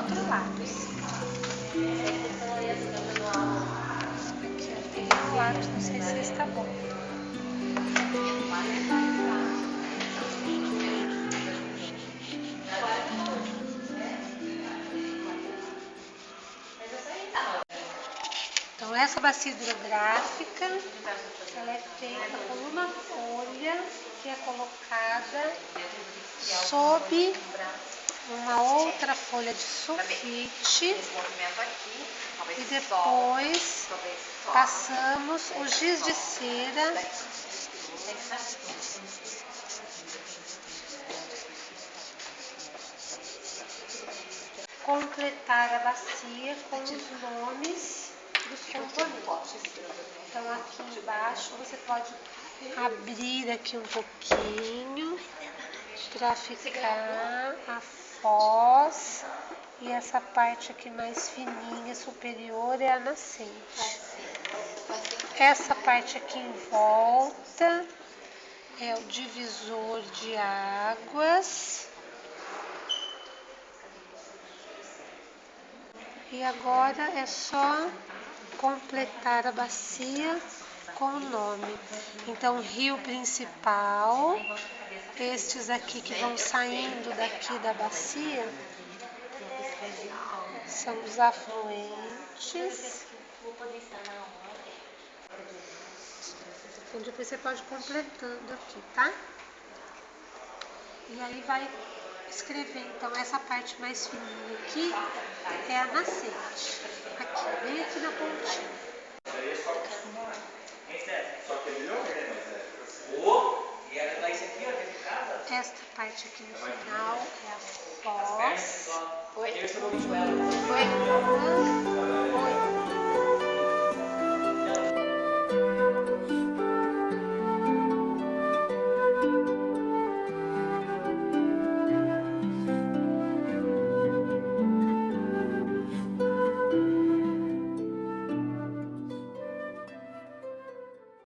outro lado. Aqui eu tenho um lápis, não sei se está bom. Então essa bacia hidrográfica, ela é feita com uma folha que é colocada sob uma outra folha de sulfite e depois passamos o giz de cera completar a bacia com os nomes dos componentes. Então aqui embaixo você pode abrir aqui um pouquinho para ficar a foz, e essa parte aqui mais fininha superior é a nascente. Essa parte aqui em volta é o divisor de águas. E agora é só completar a bacia com o nome. Então, rio principal, estes aqui que vão saindo daqui da bacia são os afluentes. Então, depois você pode ir completando aqui, tá? E aí vai escrever, então, essa parte mais fininha aqui é a nascente. Aqui, bem aqui na pontinha. Esta parte aqui no final é a foz.